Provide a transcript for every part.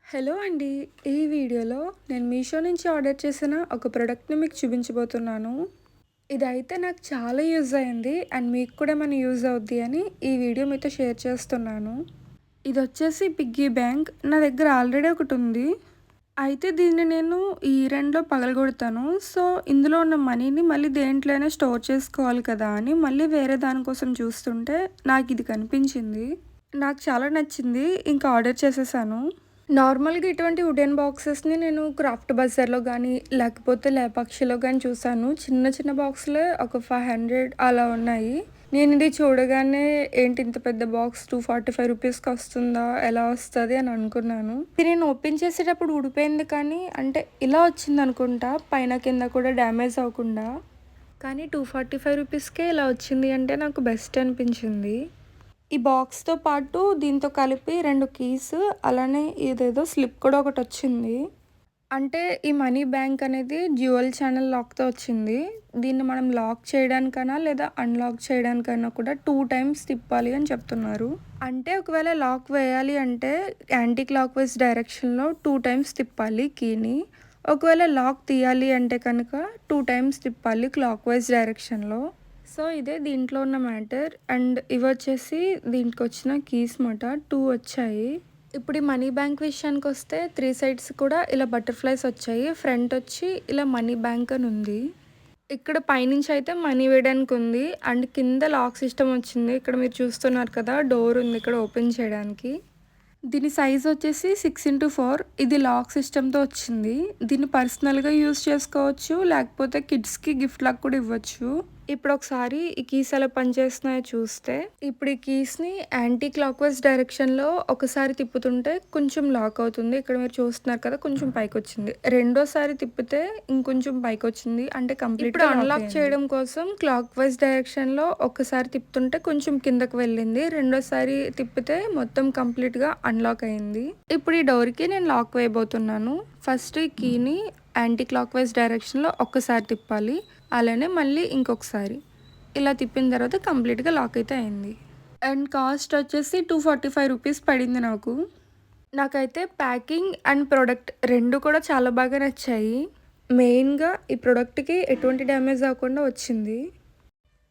Hello అండి. ఈ వీడియోలో నేను మీషో నుంచి ఆర్డర్ చేసిన ఒక ప్రోడక్ట్‌ని మీకు చూపించబోతున్నాను. ఇదైతే నాకు చాలా యూజ్ అయింది. అండ్ మీకు కూడా ఏమైనా యూజ్ అవుద్ది అని ఈ వీడియో మీతో షేర్ చేస్తున్నాను. ఇదొచ్చేసి పిగ్గీ బ్యాంక్. నా దగ్గర ఆల్రెడీ ఒకటుంది. అయితే దీన్ని నేను ఈ రెండ్‌లో పగలగొడతాను. సో, ఇందులో ఉన్న మనీని మళ్ళీ దేంట్లో అయినా స్టోర్ చేసుకోవాలి కదా అని మళ్ళీ వేరే దానికోసం చూస్తుంటే నాకిది కనిపించింది. నాకు చాలా నచ్చింది. ఇంకా ఆర్డర్ చేసేసాను. నార్మల్‌గా ఇటువంటి వుడెన్ బాక్సెస్‌ని నేను క్రాఫ్ట్ బజార్‌లో గానీ, లేకపోతే లేపాక్షిలో గానీ చూసాను. చిన్న చిన్న బాక్సులే ఒక 500 అలా ఉన్నాయి. నేనిది చూడగానే ఏంటి ఇంత పెద్ద బాక్స్ 245 రూపీస్‌కి వస్తుందా? ఎలా వస్తది అని అనుకున్నాను. ఇది నేను ఓపెన్ చేసేటప్పుడు ఊడిపోయింది కానీ, అంటే ఇలా వచ్చిందనుకుంటా. పైన కింద కూడా డ్యామేజ్ అవ్వకుండా. కానీ 245 రూపీస్‌కే ఇలా వచ్చింది అంటే నాకు బెస్ట్ అనిపించింది. ఈ బాక్స్‌తో పాటు దీంతో కలిపి 2 కీస్ అలానే ఇదేదో స్లిప్ కూడా ఒకటొచ్చింది. అంటే ఈ మనీ బ్యాంక్ అనేది డ్యూయల్ ఛానల్ లాక్‌తో వచ్చింది. దీన్ని మనం లాక్ చేయడానికైనా లేదా అన్‌లాక్ చేయడానికైనా కూడా 2 టైమ్స్ తిప్పాలి అని చెప్తున్నారు. అంటే ఒకవేళ లాక్ వేయాలి అంటే యాంటీ క్లాక్ వైస్ డైరెక్షన్‌లో 2 టైమ్స్ తిప్పాలి కీని. ఒకవేళ లాక్ తీయాలి అంటే కనుక 2 టైమ్స్ తిప్పాలి క్లాక్ వైస్ డైరెక్షన్‌లో. సో, ఇదే దీంట్లో ఉన్న మ్యాటర్. అండ్ ఇవొచ్చేసి దీనికొచ్చిన కీస్ మాట 2 వచ్చాయి. ఇప్పుడు ఈ మనీ బ్యాంక్ విషయానికొస్తే 3 సైడ్స్ కూడా ఇలా బటర్‌ఫ్లైస్ వచ్చాయి. ఫ్రంట్ వచ్చి ఇలా మనీ బ్యాంక్ అని ఉంది. ఇక్కడ పైనుంచి అయితే మనీ వేయడానికి ఉంది. అండ్ కింద లాక్ సిస్టమ్ వచ్చింది. ఇక్కడ మీరు చూస్తున్నారు కదా! డోర్ ఉంది ఇక్కడ ఓపెన్ చేయడానికి. దీని సైజ్ వచ్చేసి 6x4. ఇది లాక్ సిస్టమ్‌తో వచ్చింది. దీన్ని పర్సనల్‌గా యూజ్ చేసుకోవచ్చు. లేకపోతే కిడ్స్‌కి గిఫ్ట్ లాగా కూడా ఇవ్వచ్చు. ఇప్పుడు ఒకసారి ఈ కీస్ ఎలా పనిచేస్తున్నాయో చూస్తే, ఇప్పుడు ఈ కీస్‌ని యాంటీ క్లాక్ వైస్ డైరెక్షన్‌లో ఒకసారి తిప్పుతుంటే కొంచెం లాక్ అవుతుంది. ఇక్కడ మీరు చూస్తున్నారు కదా! కొంచెం పైకొచ్చింది. రెండోసారి తిప్పితే ఇంకొంచెం పైకొచ్చింది. అంటే కంప్లీట్‌గా ఇప్పుడు అన్‌లాక్ చేయడం కోసం క్లాక్ వైస్ డైరెక్షన్‌లో ఒక్కసారి తిప్పుతుంటే కొంచెం కిందకి వెళ్ళింది. రెండోసారి తిప్పితే మొత్తం కంప్లీట్‌గా అన్‌లాక్ అయింది. ఇప్పుడు ఈ డోర్‌కి నేను లాక్ వేయబోతున్నాను. ఫస్ట్ ఈ కీని యాంటీ క్లాక్ వైస్ డైరెక్షన్‌లో ఒక్కసారి తిప్పాలి. అలానే మళ్ళీ ఇంకొకసారి. ఇలా తిప్పిన తర్వాత కంప్లీట్‌గా లాక్ అయితే అయింది. అండ్ కాస్ట్ వచ్చేసి 245 రూపీస్ పడింది నాకు. నాకైతే ప్యాకింగ్ అండ్ ప్రొడక్ట్ 2 కూడా చాలా బాగా నచ్చాయి. మెయిన్‌గా ఈ ప్రొడక్ట్‌కి ఎటువంటి డ్యామేజ్ అవ్వకుండా వచ్చింది.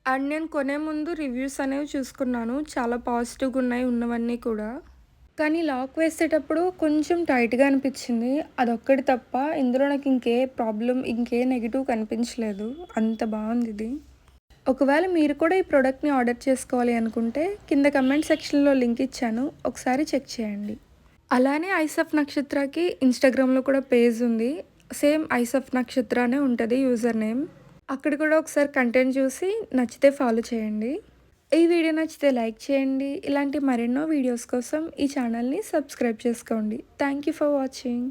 అండ్ నేను కొనే ముందు రివ్యూస్ అనేవి చూసుకున్నాను. చాలా పాజిటివ్‌గా ఉన్నాయి ఉన్నవన్నీ కూడా. కానీ లాక్ వేసేటప్పుడు కొంచెం టైట్‌గా అనిపించింది. అదొక్కటి తప్ప ఇందులో నాకు ఇంకే ప్రాబ్లమ్, ఇంకే నెగెటివ్ కనిపించలేదు. అంత బావుందిది. ఒకవేళ మీరు కూడా ఈ ప్రొడక్ట్‌ని ఆర్డర్ చేసుకోవాలి అనుకుంటే కింద కమెంట్ సెక్షన్‌లో లింక్ ఇచ్చాను. ఒకసారి చెక్ చేయండి. అలానే ఐస్ ఆఫ్ నక్షత్రకి ఇన్‌స్టాగ్రామ్‌లో కూడా పేజ్ ఉంది. సేమ్ ఐస్ ఆఫ్ నక్షత్ర అనే ఉంటది యూజర్ నేమ్. అక్కడ కూడా ఒకసారి కంటెంట్ చూసి నచ్చితే ఫాలో చేయండి. ఈ వీడియో నచ్చితే లైక్ చేయండి. ఇలాంటి మరెన్నో వీడియోస్ కోసం ఈ ఛానల్‌ని సబ్స్క్రైబ్ చేసుకోండి. Thank you for watching.